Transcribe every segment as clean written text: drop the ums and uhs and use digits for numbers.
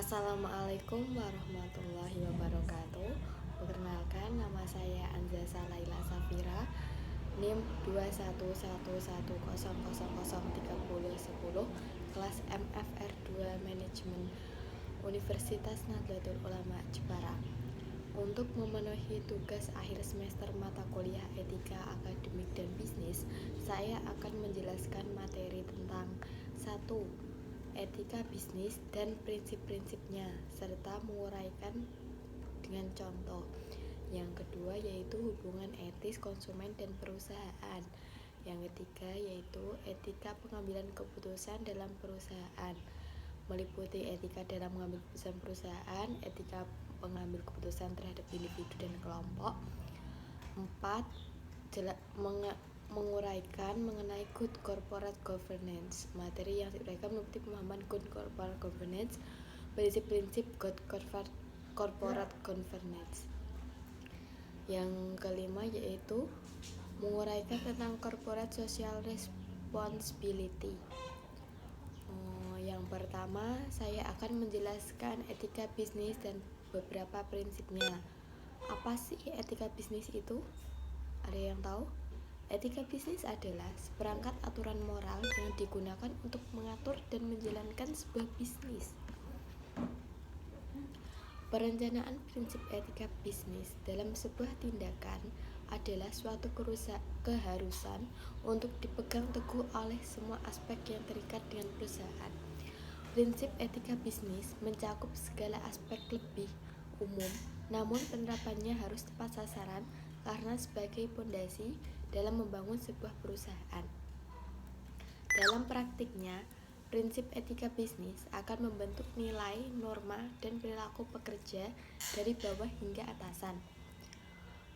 Assalamualaikum warahmatullahi wabarakatuh. Perkenalkan, nama saya Anzasa Laila Safira, NIM 21110003010, kelas MFR 2 Manajemen Universitas Nahdlatul Ulama Jepara. Untuk memenuhi tugas akhir semester mata kuliah Etika Akademik dan Bisnis, saya akan menjelaskan materi tentang 1. Etika bisnis dan prinsip-prinsipnya, serta menguraikan dengan contoh. Yang kedua yaitu hubungan etis konsumen dan perusahaan. Yang ketiga yaitu etika pengambilan keputusan dalam perusahaan, meliputi etika dalam mengambil keputusan perusahaan, etika pengambil keputusan terhadap individu dan kelompok. 4. Menguraikan mengenai good corporate governance. Materi yang diuraikan meliputi pemahaman good corporate governance, prinsip-prinsip good corporate governance. Yang kelima yaitu menguraikan tentang corporate social responsibility. Yang pertama, saya akan menjelaskan etika bisnis dan beberapa prinsipnya. Apa sih etika bisnis itu? Ada yang tahu? Etika bisnis adalah seperangkat aturan moral yang digunakan untuk mengatur dan menjalankan sebuah bisnis. Perencanaan prinsip etika bisnis dalam sebuah tindakan adalah suatu keharusan untuk dipegang teguh oleh semua aspek yang terikat dengan perusahaan. Prinsip etika bisnis mencakup segala aspek lebih umum, namun penerapannya harus tepat sasaran karena sebagai pondasi dalam membangun sebuah perusahaan. Dalam praktiknya, prinsip etika bisnis akan membentuk nilai, norma, dan perilaku pekerja dari bawah hingga atasan.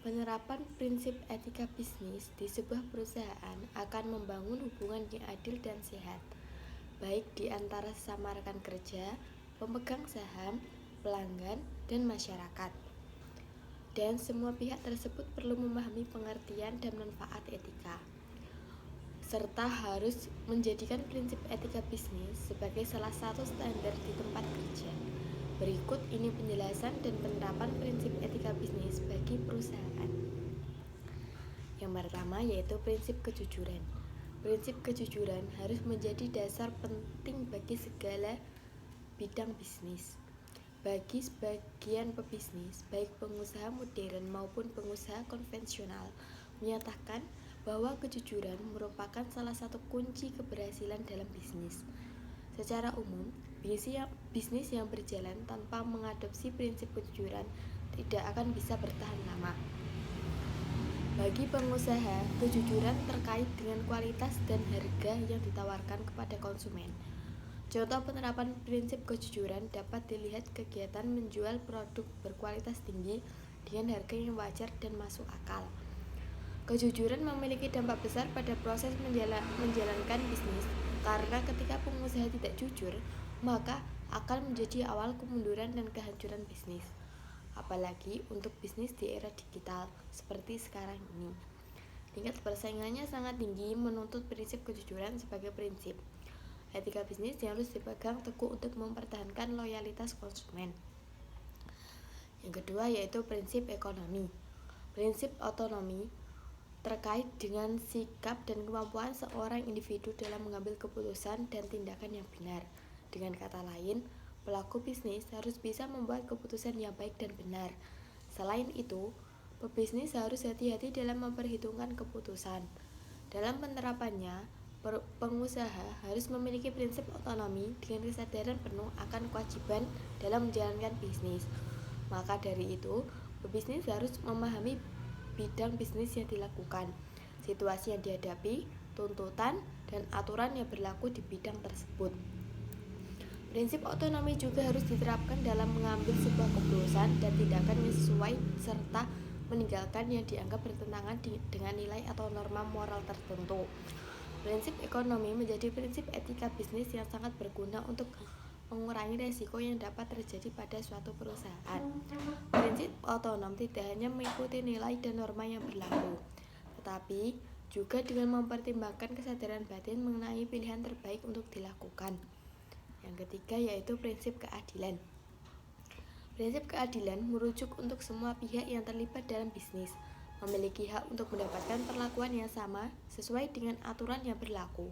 Penerapan prinsip etika bisnis di sebuah perusahaan akan membangun hubungan yang adil dan sehat, baik di antara sesama rekan kerja, pemegang saham, pelanggan, dan masyarakat. Dan semua pihak tersebut perlu memahami pengertian dan manfaat etika, serta harus menjadikan prinsip etika bisnis sebagai salah satu standar di tempat kerja. Berikut ini penjelasan dan penerapan prinsip etika bisnis bagi perusahaan. Yang pertama yaitu prinsip kejujuran. Prinsip kejujuran harus menjadi dasar penting bagi segala bidang bisnis. Bagi sebagian pebisnis, baik pengusaha modern maupun pengusaha konvensional, menyatakan bahwa kejujuran merupakan salah satu kunci keberhasilan dalam bisnis. Secara umum, bisnis yang berjalan tanpa mengadopsi prinsip kejujuran tidak akan bisa bertahan lama. Bagi pengusaha, kejujuran terkait dengan kualitas dan harga yang ditawarkan kepada konsumen. Contoh penerapan prinsip kejujuran dapat dilihat kegiatan menjual produk berkualitas tinggi dengan harga yang wajar dan masuk akal. Kejujuran memiliki dampak besar pada proses menjalankan bisnis, karena ketika pengusaha tidak jujur, maka akan menjadi awal kemunduran dan kehancuran bisnis. Apalagi untuk bisnis di era digital seperti sekarang ini. Tingkat persaingannya sangat tinggi menuntut prinsip kejujuran sebagai prinsip etika bisnis yang harus dipegang teguh untuk mempertahankan loyalitas konsumen. Yang kedua yaitu prinsip ekonomi. Prinsip otonomi terkait dengan sikap dan kemampuan seorang individu dalam mengambil keputusan dan tindakan yang benar. Dengan kata lain, pelaku bisnis harus bisa membuat keputusan yang baik dan benar. Selain itu, pebisnis harus hati-hati dalam memperhitungkan keputusan. Dalam penerapannya, pengusaha harus memiliki prinsip otonomi dengan kesadaran penuh akan kewajiban dalam menjalankan bisnis. Maka dari itu, pebisnis harus memahami bidang bisnis yang dilakukan, situasi yang dihadapi, tuntutan, dan aturan yang berlaku di bidang tersebut. Prinsip otonomi juga harus diterapkan dalam mengambil sebuah keputusan dan tindakan yang sesuai serta meninggalkan yang dianggap bertentangan dengan nilai atau norma moral tertentu. Prinsip ekonomi menjadi prinsip etika bisnis yang sangat berguna untuk mengurangi resiko yang dapat terjadi pada suatu perusahaan. Prinsip otonom tidak hanya mengikuti nilai dan norma yang berlaku, tetapi juga dengan mempertimbangkan kesadaran batin mengenai pilihan terbaik untuk dilakukan. Yang ketiga yaitu prinsip keadilan. Prinsip keadilan merujuk untuk semua pihak yang terlibat dalam bisnis, memiliki hak untuk mendapatkan perlakuan yang sama sesuai dengan aturan yang berlaku.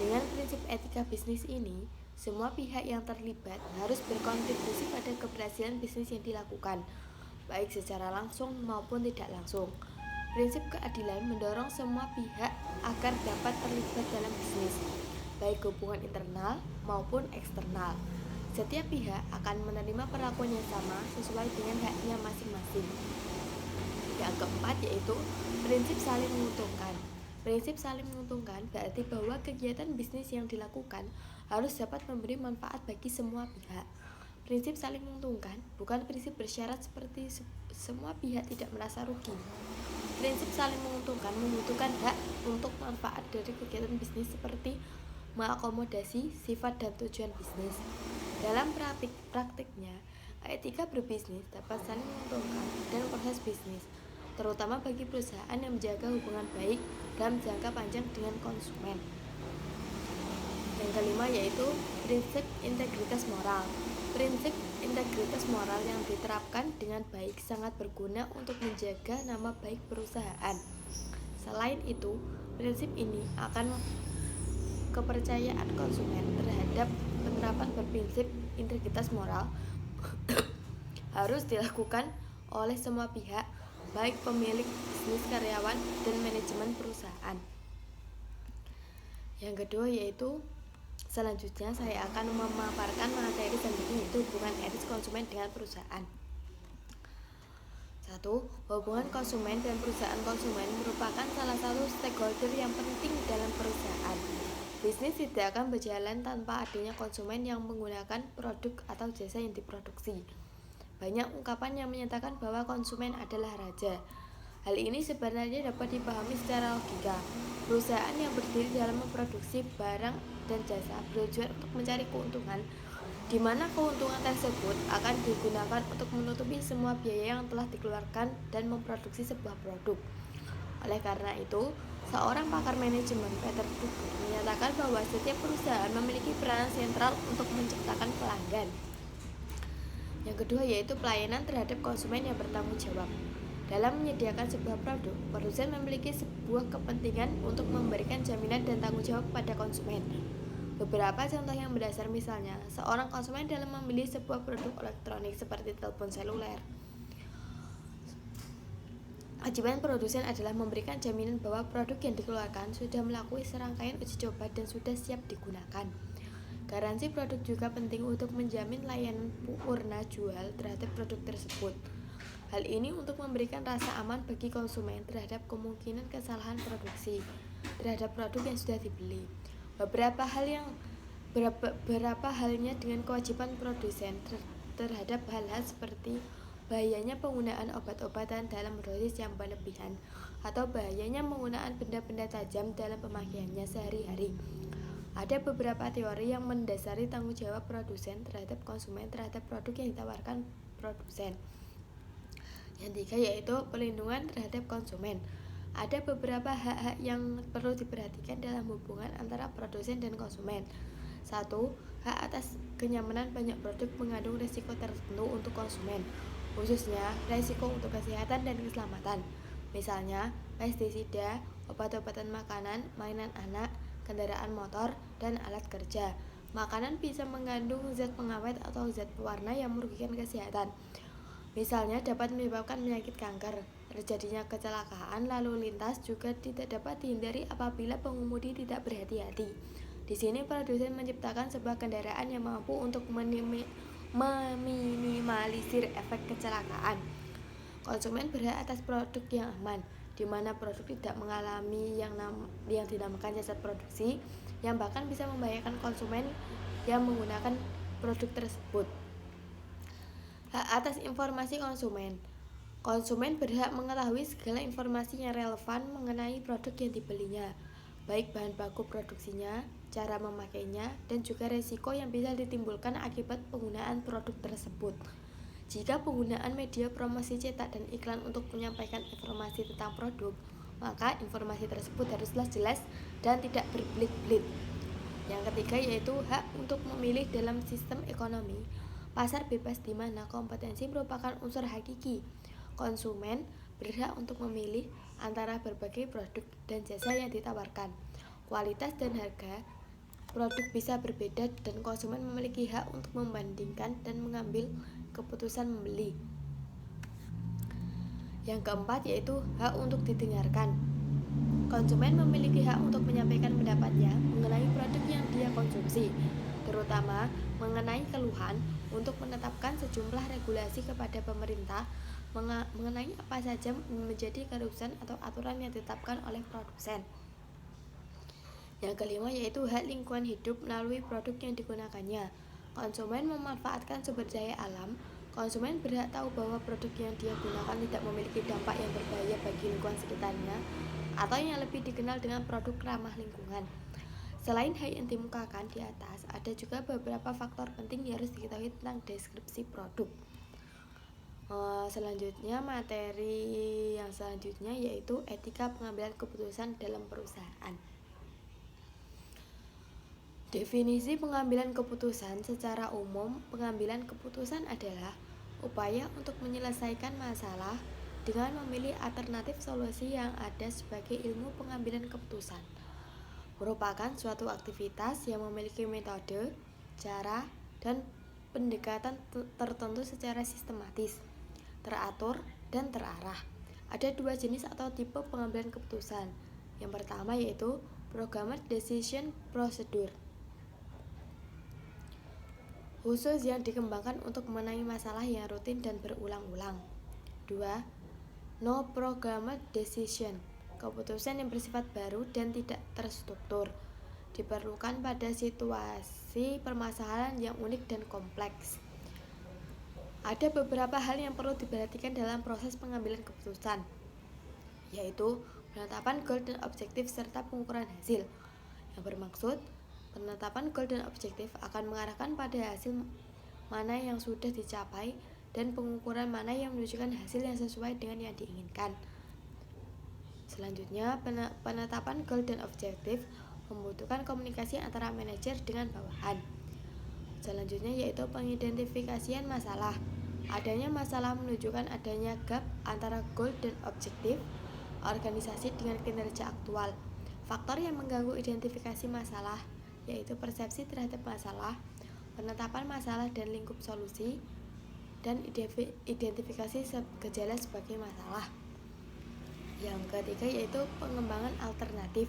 Dengan prinsip etika bisnis ini, semua pihak yang terlibat harus berkontribusi pada keberhasilan bisnis yang dilakukan, baik secara langsung maupun tidak langsung. Prinsip keadilan mendorong semua pihak agar dapat terlibat dalam bisnis, baik hubungan internal maupun eksternal. Setiap pihak akan menerima perlakuan yang sama sesuai dengan haknya masing-masing. Yang keempat yaitu prinsip saling menguntungkan. Prinsip saling menguntungkan berarti bahwa kegiatan bisnis yang dilakukan harus dapat memberi manfaat bagi semua pihak. Prinsip saling menguntungkan bukan prinsip bersyarat seperti semua pihak tidak merasa rugi. Prinsip saling menguntungkan membutuhkan hak untuk manfaat dari kegiatan bisnis seperti mengakomodasi sifat dan tujuan bisnis. Dalam praktiknya, etika berbisnis dapat saling menguntungkan dalam proses bisnis, terutama bagi perusahaan yang menjaga hubungan baik dalam jangka panjang dengan konsumen. Yang kelima yaitu prinsip integritas moral. Prinsip integritas moral yang diterapkan dengan baik sangat berguna untuk menjaga nama baik perusahaan. Selain itu, prinsip ini akan kepercayaan konsumen terhadap penerapan berprinsip integritas moral harus dilakukan oleh semua pihak, baik pemilik bisnis, karyawan, dan manajemen perusahaan. Yang kedua yaitu selanjutnya saya akan memaparkan materi selanjutnya yaitu hubungan etis konsumen dengan perusahaan. 1. Hubungan konsumen dan perusahaan. Konsumen merupakan salah satu stakeholder yang penting dalam perusahaan. Bisnis tidak akan berjalan tanpa adanya konsumen yang menggunakan produk atau jasa yang diproduksi. Banyak ungkapan yang menyatakan bahwa konsumen adalah raja. Hal ini sebenarnya dapat dipahami secara logika. Perusahaan yang berdiri dalam memproduksi barang dan jasa bertujuan untuk mencari keuntungan, di mana keuntungan tersebut akan digunakan untuk menutupi semua biaya yang telah dikeluarkan dan memproduksi sebuah produk. Oleh karena itu, seorang pakar manajemen, Peter Drucker, menyatakan bahwa setiap perusahaan memiliki peran sentral untuk menciptakan pelanggan. Yang kedua yaitu pelayanan terhadap konsumen yang bertanggung jawab. Dalam menyediakan sebuah produk, produsen memiliki sebuah kepentingan untuk memberikan jaminan dan tanggung jawab kepada konsumen. Beberapa contoh yang mendasar misalnya, seorang konsumen dalam memilih sebuah produk elektronik seperti telepon seluler. Kewajiban produsen adalah memberikan jaminan bahwa produk yang dikeluarkan sudah melalui serangkaian uji coba dan sudah siap digunakan. Garansi produk juga penting untuk menjamin layanan purna jual terhadap produk tersebut. Hal ini untuk memberikan rasa aman bagi konsumen terhadap kemungkinan kesalahan produksi terhadap produk yang sudah dibeli. Beberapa halnya dengan kewajiban produsen terhadap hal-hal seperti bahayanya penggunaan obat-obatan dalam dosis yang berlebihan atau bahayanya penggunaan benda-benda tajam dalam pemakaiannya sehari-hari. Ada beberapa teori yang mendasari tanggung jawab produsen terhadap konsumen terhadap produk yang ditawarkan produsen. Yang tiga yaitu perlindungan terhadap konsumen. Ada beberapa hak-hak yang perlu diperhatikan dalam hubungan antara produsen dan konsumen. 1. Hak atas kenyamanan. Banyak produk mengandung risiko tertentu untuk konsumen, khususnya risiko untuk kesehatan dan keselamatan. Misalnya, pestisida, obat-obatan makanan, mainan anak, kendaraan motor, dan alat kerja. Makanan bisa mengandung zat pengawet atau zat pewarna yang merugikan kesehatan. Misalnya dapat menyebabkan penyakit kanker. Terjadinya kecelakaan lalu lintas juga tidak dapat dihindari apabila pengemudi tidak berhati-hati. Di sini produsen menciptakan sebuah kendaraan yang mampu untuk meminimalisir efek kecelakaan. Konsumen berhak atas produk yang aman, di mana produk tidak mengalami yang dinamakan cacat produksi, yang bahkan bisa membahayakan konsumen yang menggunakan produk tersebut. Hak atas informasi konsumen. Konsumen berhak mengetahui segala informasi yang relevan mengenai produk yang dibelinya, baik bahan baku produksinya, cara memakainya, dan juga risiko yang bisa ditimbulkan akibat penggunaan produk tersebut. Jika penggunaan media promosi cetak dan iklan untuk menyampaikan informasi tentang produk, maka informasi tersebut haruslah jelas dan tidak berbelit-belit. Yang ketiga yaitu hak untuk memilih dalam sistem ekonomi. Pasar bebas di mana kompetensi merupakan unsur hakiki. Konsumen berhak untuk memilih antara berbagai produk dan jasa yang ditawarkan. Kualitas dan harga produk bisa berbeda dan konsumen memiliki hak untuk membandingkan dan mengambil keputusan membeli. Yang keempat yaitu hak untuk didengarkan. Konsumen memiliki hak untuk menyampaikan pendapatnya mengenai produk yang dia konsumsi, terutama mengenai keluhan, untuk menetapkan sejumlah regulasi kepada pemerintah mengenai apa saja menjadi keharusan atau aturan yang ditetapkan oleh produsen. Yang kelima yaitu hak lingkungan hidup melalui produk yang digunakannya. Konsumen memanfaatkan sumber daya alam. Konsumen berhak tahu bahwa produk yang dia gunakan tidak memiliki dampak yang berbahaya bagi lingkungan sekitarnya, atau yang lebih dikenal dengan produk ramah lingkungan. Selain hal yang dimukakan di atas, ada juga beberapa faktor penting yang harus diketahui tentang deskripsi produk. Selanjutnya, materi yang selanjutnya yaitu etika pengambilan keputusan dalam perusahaan. Definisi pengambilan keputusan secara umum, pengambilan keputusan adalah upaya untuk menyelesaikan masalah dengan memilih alternatif solusi yang ada sebagai ilmu pengambilan keputusan. Merupakan suatu aktivitas yang memiliki metode, cara, dan pendekatan tertentu secara sistematis, teratur, dan terarah. Ada dua jenis atau tipe pengambilan keputusan. Yang pertama yaitu Programmed Decision Procedure, khusus yang dikembangkan untuk memenangi masalah yang rutin dan berulang-ulang. 2. No Programmed Decision, keputusan yang bersifat baru dan tidak terstruktur, diperlukan pada situasi permasalahan yang unik dan kompleks. Ada beberapa hal yang perlu diperhatikan dalam proses pengambilan keputusan, yaitu penetapan goal dan objektif serta pengukuran hasil. Yang bermaksud, penetapan goal dan objektif akan mengarahkan pada hasil mana yang sudah dicapai dan pengukuran mana yang menunjukkan hasil yang sesuai dengan yang diinginkan. Selanjutnya, penetapan goal dan objektif membutuhkan komunikasi antara manajer dengan bawahan. Selanjutnya yaitu pengidentifikasian masalah. Adanya masalah menunjukkan adanya gap antara goal dan objektif organisasi dengan kinerja aktual. Faktor yang mengganggu identifikasi masalah yaitu persepsi terhadap masalah, penetapan masalah dan lingkup solusi, dan identifikasi gejala sebagai masalah. Yang ketiga yaitu pengembangan alternatif.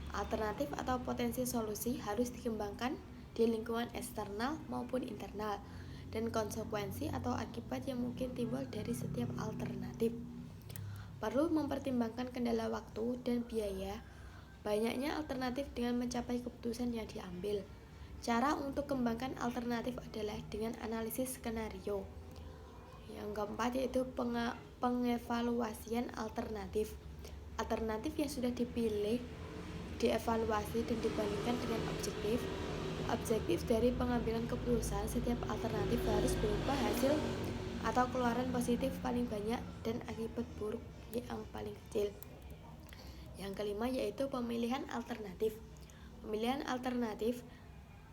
Alternatif atau potensi solusi harus dikembangkan di lingkungan eksternal maupun internal, dan konsekuensi atau akibat yang mungkin timbul dari setiap alternatif. Perlu mempertimbangkan kendala waktu dan biaya, banyaknya alternatif dengan mencapai keputusan yang diambil. Cara untuk kembangkan alternatif adalah dengan analisis skenario. Yang keempat yaitu pengevaluasian alternatif. Alternatif yang sudah dipilih dievaluasi dan dibandingkan dengan objektif. Objektif dari pengambilan keputusan, setiap alternatif harus berupa hasil atau keluaran positif paling banyak dan akibat buruk yang paling kecil. Yang kelima yaitu pemilihan alternatif. Pemilihan alternatif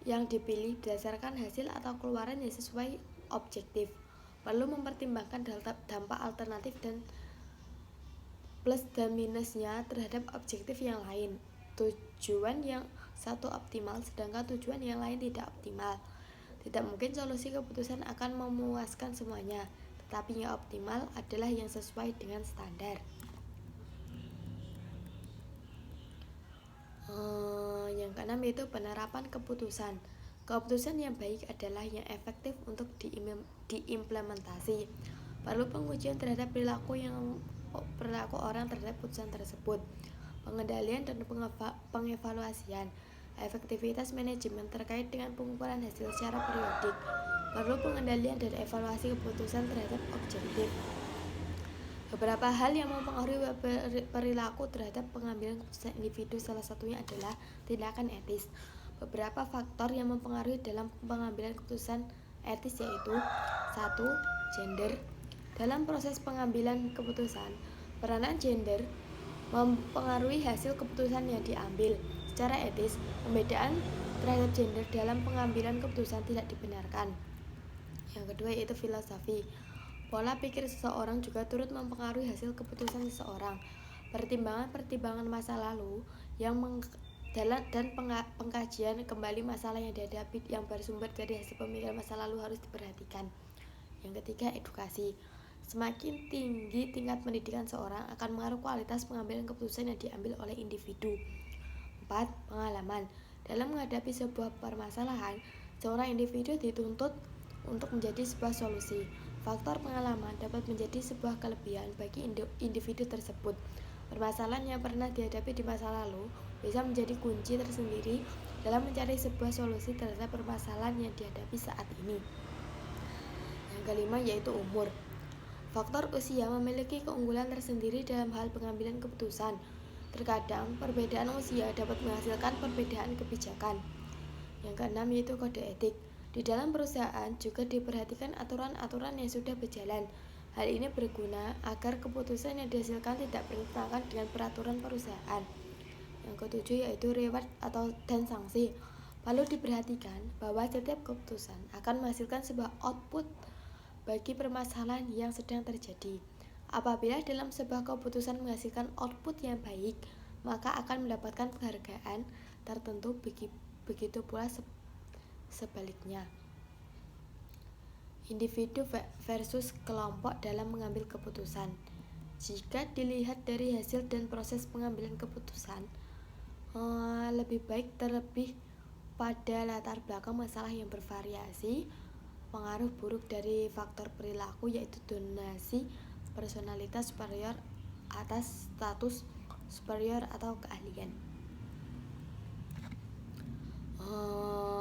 yang dipilih berdasarkan hasil atau keluaran yang sesuai objektif. Perlu mempertimbangkan dampak alternatif dan plus dan minusnya terhadap objektif yang lain. Tujuan yang satu optimal sedangkan tujuan yang lain tidak optimal. Tidak mungkin solusi keputusan akan memuaskan semuanya, tetapi yang optimal adalah yang sesuai dengan standar. Yang keenam yaitu penerapan keputusan. Keputusan yang baik adalah yang efektif untuk diimplementasi. Perlu pengujian terhadap perilaku orang terhadap keputusan tersebut. Pengendalian dan pengevaluasian. Efektivitas manajemen terkait dengan pengukuran hasil secara periodik. Perlu pengendalian dan evaluasi keputusan terhadap objektif. Beberapa hal yang mempengaruhi perilaku terhadap pengambilan keputusan individu, salah satunya adalah tindakan etis. Beberapa faktor yang mempengaruhi dalam pengambilan keputusan etis yaitu 1. Gender. Dalam proses pengambilan keputusan, peranan gender mempengaruhi hasil keputusan yang diambil. Secara etis, pembedaan terhadap gender dalam pengambilan keputusan tidak dibenarkan. Yang kedua yaitu filosofi. Pola pikir seseorang juga turut mempengaruhi hasil keputusan seseorang. Pertimbangan-pertimbangan masa lalu dan pengkajian kembali masalah yang dihadapi yang bersumber dari hasil pemikiran masa lalu harus diperhatikan. Yang ketiga, edukasi. Semakin tinggi tingkat pendidikan seorang akan mengaruh kualitas pengambilan keputusan yang diambil oleh individu. 4. Pengalaman. Dalam menghadapi sebuah permasalahan, seorang individu dituntut untuk menjadi sebuah solusi. Faktor pengalaman dapat menjadi sebuah kelebihan bagi individu tersebut. Permasalahan yang pernah dihadapi di masa lalu bisa menjadi kunci tersendiri dalam mencari sebuah solusi terhadap permasalahan yang dihadapi saat ini. Yang kelima yaitu umur. Faktor usia memiliki keunggulan tersendiri dalam hal pengambilan keputusan. Terkadang perbedaan usia dapat menghasilkan perbedaan kebijakan. Yang keenam yaitu kode etik. Di dalam perusahaan juga diperhatikan aturan-aturan yang sudah berjalan. Hal ini berguna agar keputusan yang dihasilkan tidak bertentangan dengan peraturan perusahaan. Yang ketujuh yaitu reward dan sanksi. Perlu diperhatikan bahwa setiap keputusan akan menghasilkan sebuah output bagi permasalahan yang sedang terjadi. Apabila dalam sebuah keputusan menghasilkan output yang baik, maka akan mendapatkan penghargaan tertentu, begitu pula sebaliknya. Individu versus kelompok dalam mengambil keputusan. Jika dilihat dari hasil dan proses pengambilan keputusan, lebih baik terlebih pada latar belakang masalah yang bervariasi, pengaruh buruk dari faktor perilaku yaitu donasi personalitas superior atas status superior atau keahlian.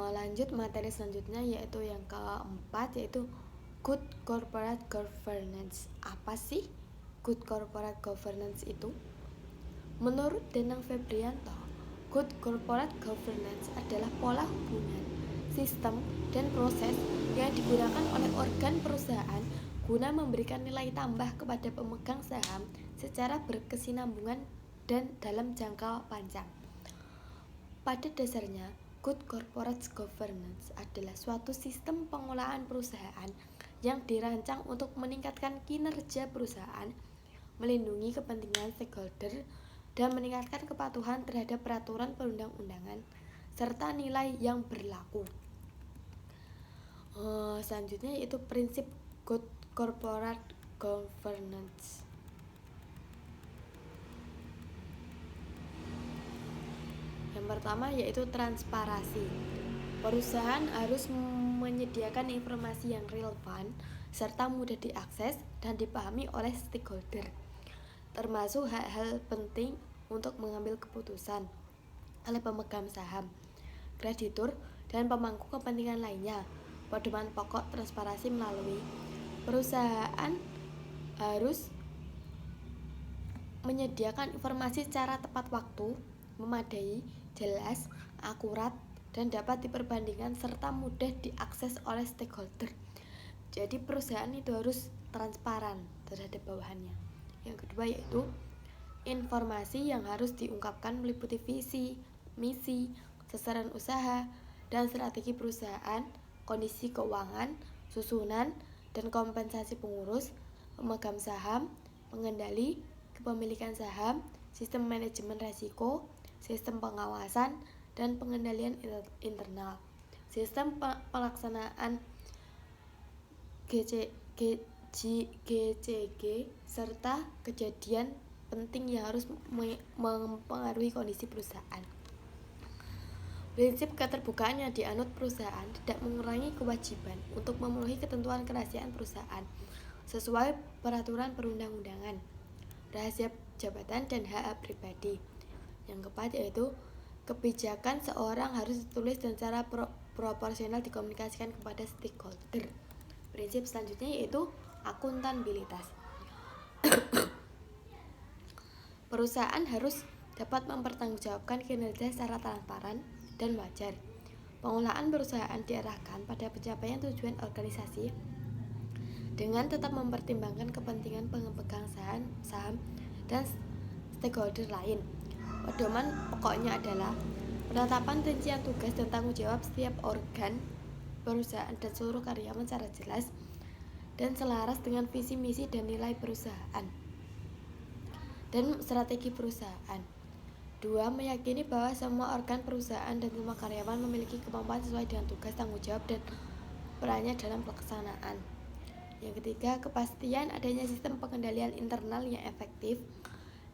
Lanjut materi selanjutnya yaitu yang keempat yaitu good corporate governance. Apa sih good corporate governance itu? Menurut Danang Febrianto, good corporate governance adalah pola hubungan, sistem, dan proses yang digunakan oleh organ perusahaan guna memberikan nilai tambah kepada pemegang saham secara berkesinambungan dan dalam jangka panjang. Pada dasarnya, good corporate governance adalah suatu sistem pengelolaan perusahaan yang dirancang untuk meningkatkan kinerja perusahaan, melindungi kepentingan stakeholder, dan meningkatkan kepatuhan terhadap peraturan perundang-undangan serta nilai yang berlaku. Selanjutnya yaitu prinsip good corporate governance. Yang pertama yaitu transparansi. Perusahaan harus menyediakan informasi yang relevan serta mudah diakses dan dipahami oleh stakeholder, termasuk hal-hal penting untuk mengambil keputusan oleh pemegang saham, kreditur, dan pemangku kepentingan lainnya. Pedoman pokok transparansi melalui perusahaan harus menyediakan informasi secara tepat waktu, memadai, jelas, akurat, dan dapat diperbandingkan serta mudah diakses oleh stakeholder. Jadi perusahaan itu harus transparan terhadap bawahannya. Yang kedua yaitu informasi yang harus diungkapkan meliputi visi, misi, sasaran usaha, dan strategi perusahaan, kondisi keuangan, susunan, dan kompensasi pengurus, pemegang saham, pengendali, kepemilikan saham, sistem manajemen risiko, sistem pengawasan, dan pengendalian internal, sistem pelaksanaan GCG, serta kejadian penting yang harus mempengaruhi kondisi perusahaan. Prinsip keterbukaan yang dianut perusahaan tidak mengurangi kewajiban untuk memenuhi ketentuan kerahasiaan perusahaan sesuai peraturan perundang-undangan, rahasia jabatan, dan hak pribadi. Yang keempat yaitu kebijakan seorang harus ditulis dan secara proporsional dikomunikasikan kepada stakeholder. Prinsip selanjutnya yaitu akuntabilitas. Perusahaan harus dapat mempertanggungjawabkan kinerja secara transparan dan wajar. Pengelolaan perusahaan diarahkan pada pencapaian tujuan organisasi dengan tetap mempertimbangkan kepentingan pemegang saham dan stakeholder lain. Pedoman pokoknya adalah penetapan rincian tugas dan tanggung jawab setiap organ perusahaan dan seluruh karyawan secara jelas dan selaras dengan visi misi dan nilai perusahaan dan strategi perusahaan. 2. Meyakini bahwa semua organ perusahaan dan semua karyawan memiliki kemampuan sesuai dengan tugas, tanggung jawab, dan perannya dalam pelaksanaan. Yang ketiga, kepastian adanya sistem pengendalian internal yang efektif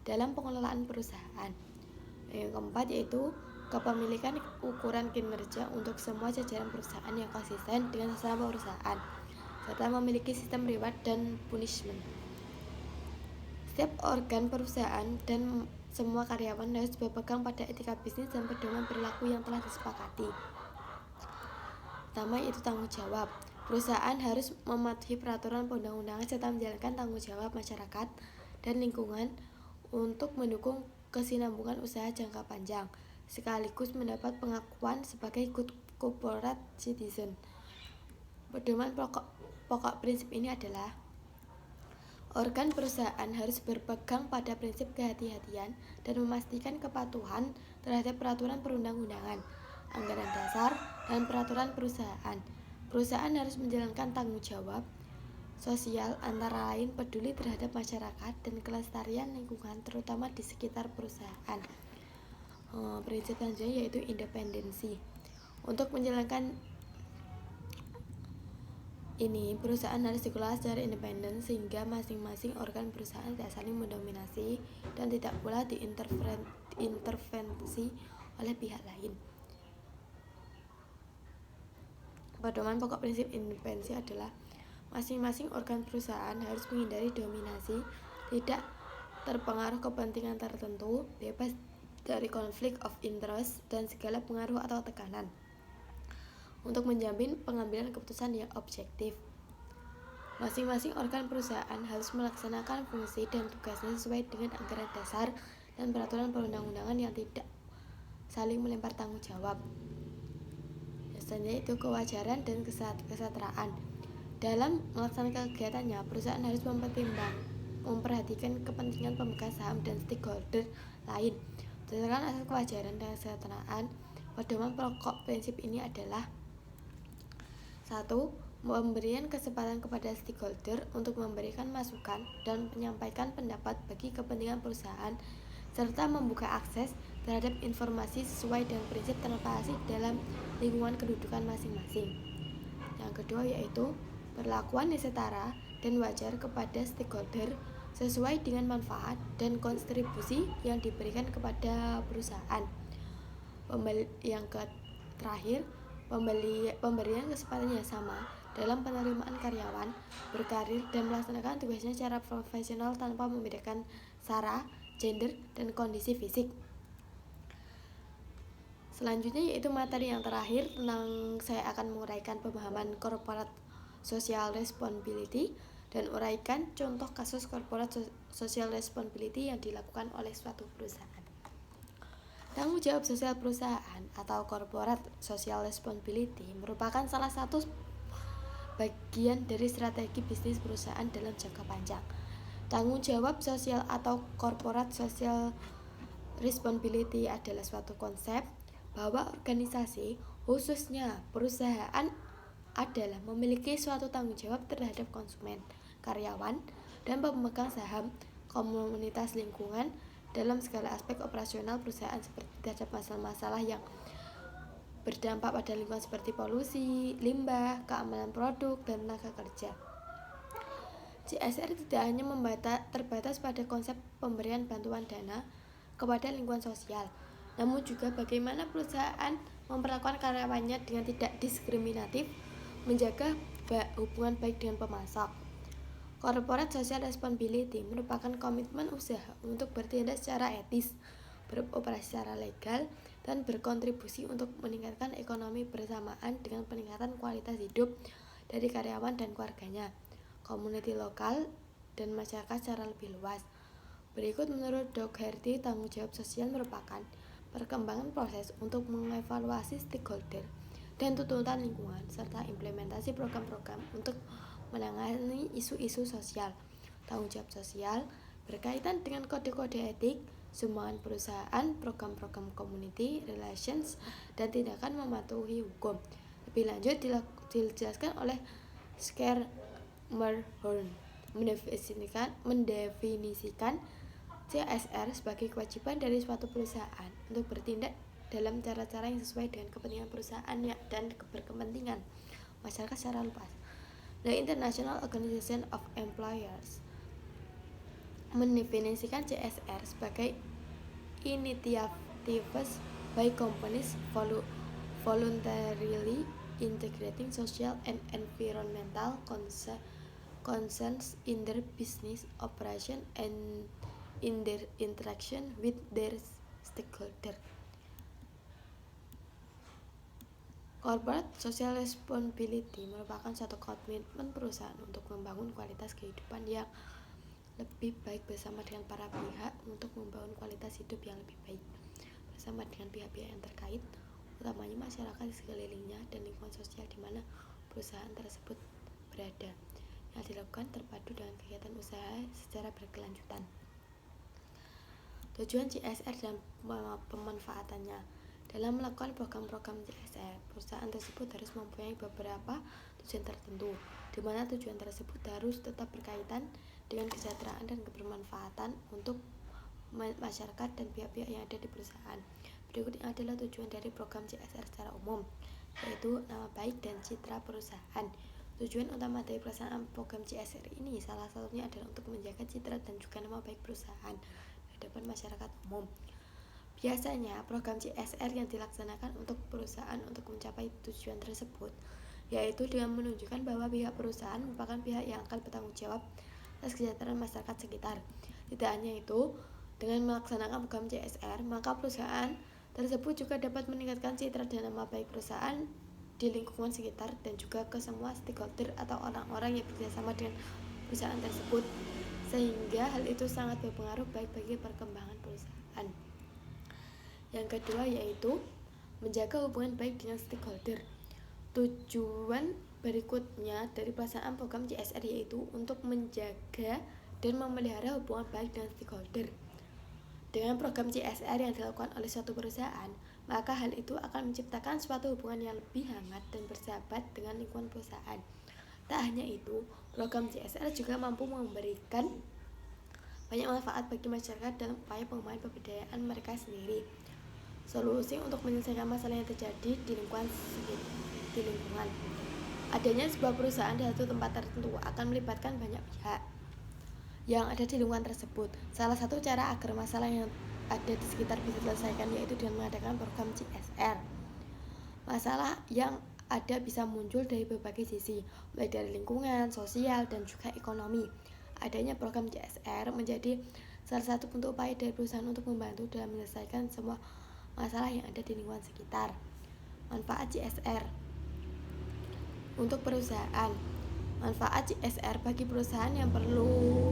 dalam pengelolaan perusahaan. Yang keempat yaitu kepemilikan ukuran kinerja untuk semua jajaran perusahaan yang konsisten dengan sasaran perusahaan, serta memiliki sistem reward dan punishment. Setiap organ perusahaan dan semua karyawan harus berpegang pada etika bisnis dan pedoman perilaku yang telah disepakati. Pertama yaitu tanggung jawab. Perusahaan harus mematuhi peraturan perundang-undangan serta menjalankan tanggung jawab masyarakat dan lingkungan untuk mendukung kesinambungan usaha jangka panjang, sekaligus mendapat pengakuan sebagai good corporate citizen. Pedoman pokok prinsip ini adalah organ perusahaan harus berpegang pada prinsip kehati-hatian dan memastikan kepatuhan terhadap peraturan perundang-undangan, anggaran dasar, dan peraturan perusahaan. Perusahaan harus menjalankan tanggung jawab sosial antara lain peduli terhadap masyarakat dan kelestarian lingkungan terutama di sekitar perusahaan. Prinsip selanjutnya yaitu independensi. Untuk menjalankan ini, perusahaan harus dikelola secara independen sehingga masing-masing organ perusahaan tidak saling mendominasi dan tidak pula diintervensi oleh pihak lain. Pedoman pokok prinsip independensi adalah masing-masing organ perusahaan harus menghindari dominasi, tidak terpengaruh kepentingan tertentu, bebas dari konflik of interest dan segala pengaruh atau tekanan, untuk menjamin pengambilan keputusan yang objektif. Masing-masing organ perusahaan harus melaksanakan fungsi dan tugasnya sesuai dengan anggaran dasar dan peraturan perundang-undangan yang tidak saling melempar tanggung jawab. Biasanya itu kewajaran dan kesetaraan. Dalam melaksanakan kegiatannya, perusahaan harus memperhatikan kepentingan pemegang saham dan stakeholder lain. Berdasarkan asas kewajaran dan kesetaraan, pedoman pokok prinsip ini adalah 1. Pemberian kesempatan kepada stakeholder untuk memberikan masukan dan menyampaikan pendapat bagi kepentingan perusahaan, serta membuka akses terhadap informasi sesuai dengan prinsip transparansi dalam lingkungan kedudukan masing-masing. Yang kedua yaitu perlakuan yang setara dan wajar kepada stakeholder sesuai dengan manfaat dan kontribusi yang diberikan kepada perusahaan. Yang terakhir, pemberian kesempatan yang sama dalam penerimaan karyawan berkarir dan melaksanakan tugasnya secara profesional tanpa membedakan sara, gender, dan kondisi fisik. Selanjutnya yaitu materi yang terakhir tentang saya akan menguraikan pemahaman corporate social responsibility dan uraikan contoh kasus corporate social responsibility yang dilakukan oleh suatu perusahaan. Tanggung jawab sosial perusahaan atau corporate social responsibility merupakan salah satu bagian dari strategi bisnis perusahaan dalam jangka panjang. Tanggung jawab sosial atau corporate social responsibility adalah suatu konsep bahwa organisasi, khususnya perusahaan, adalah memiliki suatu tanggung jawab terhadap konsumen, karyawan, dan pemegang saham, komunitas lingkungan dalam segala aspek operasional perusahaan seperti terhadap masalah-masalah yang berdampak pada lingkungan seperti polusi, limbah, keamanan produk, dan tenaga kerja. CSR tidak hanya terbatas pada konsep pemberian bantuan dana kepada lingkungan sosial, namun juga bagaimana perusahaan memperlakukan karyawannya dengan tidak diskriminatif, menjaga hubungan baik dengan pemasok. Corporate social responsibility merupakan komitmen usaha untuk bertindak secara etis, beroperasi secara legal, dan berkontribusi untuk meningkatkan ekonomi bersamaan dengan peningkatan kualitas hidup dari karyawan dan keluarganya, komuniti lokal, dan masyarakat secara lebih luas. Berikut menurut Dougherty, tanggung jawab sosial merupakan perkembangan proses untuk mengevaluasi stakeholder dan tuntutan lingkungan, serta implementasi program-program untuk menangani isu-isu sosial. Tanggung jawab sosial berkaitan dengan kode-kode etik, sumbangan perusahaan, program-program community relations, dan tindakan mematuhi hukum. Lebih lanjut dijelaskan oleh Schermerhorn mendefinisikan CSR sebagai kewajiban dari suatu perusahaan untuk bertindak dalam cara-cara yang sesuai dengan kepentingan perusahaan dan berkepentingan masyarakat secara luas. The International Organization of Employers mendefinisikan CSR sebagai initiatives by companies voluntarily integrating social and environmental concerns in their business operation and in their interaction with their stakeholders. Corporate social responsibility merupakan suatu komitmen perusahaan untuk membangun kualitas kehidupan yang lebih baik bersama dengan para pihak untuk membangun kualitas hidup yang lebih baik bersama dengan pihak-pihak yang terkait, utamanya masyarakat di sekelilingnya dan lingkungan sosial di mana perusahaan tersebut berada, yang dilakukan terpadu dengan kegiatan usaha secara berkelanjutan. Tujuan CSR dan pemanfaatannya. Dalam melakukan program-program CSR, perusahaan tersebut harus mempunyai beberapa tujuan tertentu, di mana tujuan tersebut harus tetap berkaitan dengan kesejahteraan dan kebermanfaatan untuk masyarakat dan pihak-pihak yang ada di perusahaan. Berikut ini adalah tujuan dari program CSR secara umum, yaitu nama baik dan citra perusahaan. Tujuan utama dari pelaksanaan program CSR ini salah satunya adalah untuk menjaga citra dan juga nama baik perusahaan di hadapan masyarakat umum. Biasanya, program CSR yang dilaksanakan untuk perusahaan untuk mencapai tujuan tersebut, yaitu dengan menunjukkan bahwa pihak perusahaan merupakan pihak yang akan bertanggung jawab atas kesejahteraan masyarakat sekitar. Tidak hanya itu, dengan melaksanakan program CSR, maka perusahaan tersebut juga dapat meningkatkan citra dan nama baik perusahaan di lingkungan sekitar dan juga ke semua stakeholder atau orang-orang yang bekerjasama dengan perusahaan tersebut, sehingga hal itu sangat berpengaruh baik bagi perkembangan perusahaan. Yang kedua yaitu menjaga hubungan baik dengan stakeholder. Tujuan berikutnya dari pelaksanaan program CSR yaitu untuk menjaga dan memelihara hubungan baik dengan stakeholder. Dengan program CSR yang dilakukan oleh suatu perusahaan, maka hal itu akan menciptakan suatu hubungan yang lebih hangat dan bersahabat dengan lingkungan perusahaan. Tak hanya itu, program CSR juga mampu memberikan banyak manfaat bagi masyarakat dalam upaya pengembangan pemberdayaan mereka sendiri. Solusi untuk menyelesaikan masalah yang terjadi di lingkungan. Adanya sebuah perusahaan di satu tempat tertentu akan melibatkan banyak pihak yang ada di lingkungan tersebut. Salah satu cara agar masalah yang ada di sekitar bisa diselesaikan yaitu dengan mengadakan program CSR. Masalah yang ada bisa muncul dari berbagai sisi, baik dari lingkungan, sosial, dan juga ekonomi. Adanya program CSR menjadi salah satu bentuk upaya dari perusahaan untuk membantu dalam menyelesaikan semua masalah yang ada di lingkungan sekitar. Manfaat CSR untuk perusahaan. Manfaat CSR bagi perusahaan yang perlu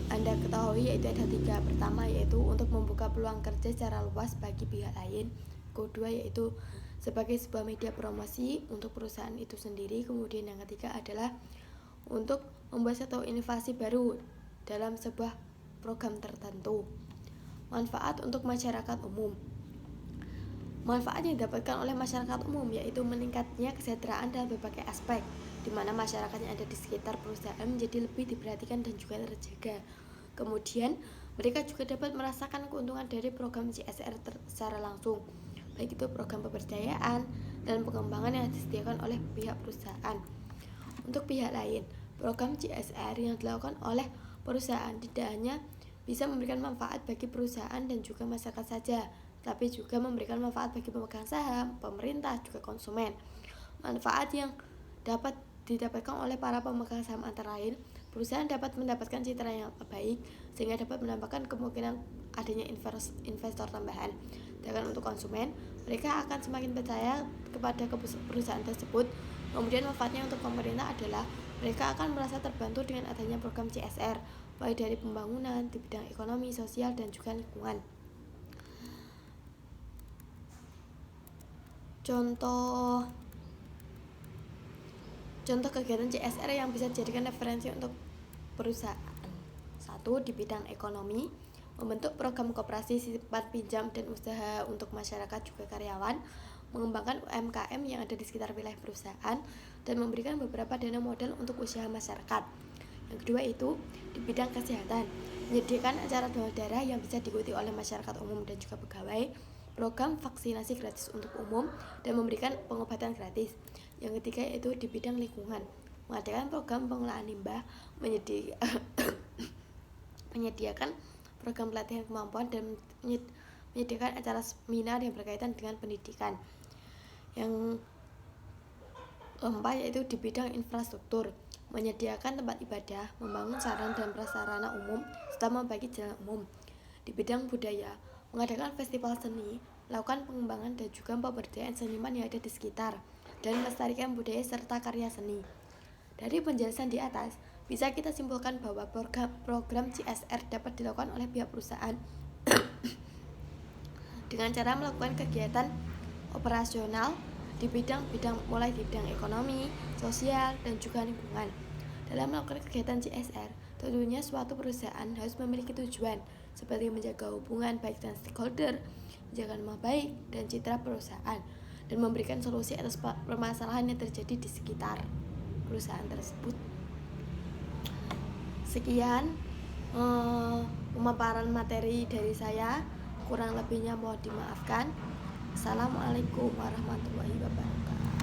Anda ketahui yaitu ada 3. Pertama yaitu untuk membuka peluang kerja secara luas bagi pihak lain. Kedua yaitu sebagai sebuah media promosi untuk perusahaan itu sendiri. Kemudian yang ketiga adalah untuk membuat satu inovasi baru dalam sebuah program tertentu. Manfaat untuk masyarakat umum. Manfaat yang didapatkan oleh masyarakat umum yaitu meningkatnya kesejahteraan dalam berbagai aspek, di mana masyarakat yang ada di sekitar perusahaan menjadi lebih diperhatikan dan juga terjaga. Kemudian, mereka juga dapat merasakan keuntungan dari program CSR secara langsung, baik itu program pemberdayaan dan pengembangan yang disediakan oleh pihak perusahaan. Untuk pihak lain, program CSR yang dilakukan oleh perusahaan tidak hanya bisa memberikan manfaat bagi perusahaan dan juga masyarakat saja, tapi juga memberikan manfaat bagi pemegang saham, pemerintah, juga konsumen. Manfaat yang dapat didapatkan oleh para pemegang saham antara lain, perusahaan dapat mendapatkan citra yang baik sehingga dapat menambahkan kemungkinan adanya investor tambahan. Dan untuk konsumen, mereka akan semakin percaya kepada perusahaan tersebut. Kemudian manfaatnya untuk pemerintah adalah mereka akan merasa terbantu dengan adanya program CSR, baik dari pembangunan di bidang ekonomi, sosial, dan juga lingkungan. Contoh kegiatan CSR yang bisa dijadikan referensi untuk perusahaan. 1. Di bidang ekonomi, membentuk program koperasi simpan pinjam dan usaha untuk masyarakat juga karyawan mengembangkan UMKM yang ada di sekitar wilayah perusahaan, dan memberikan beberapa dana modal untuk usaha masyarakat. Yang kedua itu di bidang kesehatan, menyediakan acara donor darah yang bisa diikuti oleh masyarakat umum dan juga pegawai, program vaksinasi gratis untuk umum, dan memberikan pengobatan gratis. Yang ketiga itu di bidang lingkungan, mengadakan program pengelolaan limbah, menyediakan program pelatihan kemampuan, dan menyediakan acara seminar yang berkaitan dengan pendidikan. Yang keempat yaitu di bidang infrastruktur, menyediakan tempat ibadah, membangun sarana dan prasarana umum, serta membagi jalan umum. Di bidang budaya, mengadakan festival seni, melakukan pengembangan dan juga pemberdayaan seniman yang ada di sekitar, dan melestarikan budaya serta karya seni. Dari penjelasan di atas, bisa kita simpulkan bahwa program CSR dapat dilakukan oleh pihak perusahaan dengan cara melakukan kegiatan operasional di bidang-bidang mulai di bidang ekonomi, sosial, dan juga lingkungan. Dalam melakukan kegiatan CSR, tentunya suatu perusahaan harus memiliki tujuan seperti menjaga hubungan baik dengan stakeholder, menjaga nama baik dan citra perusahaan, dan memberikan solusi atas permasalahan yang terjadi di sekitar perusahaan tersebut. Sekian pemaparan materi dari saya, kurang lebihnya mohon dimaafkan. Assalamualaikum warahmatullahi wabarakatuh.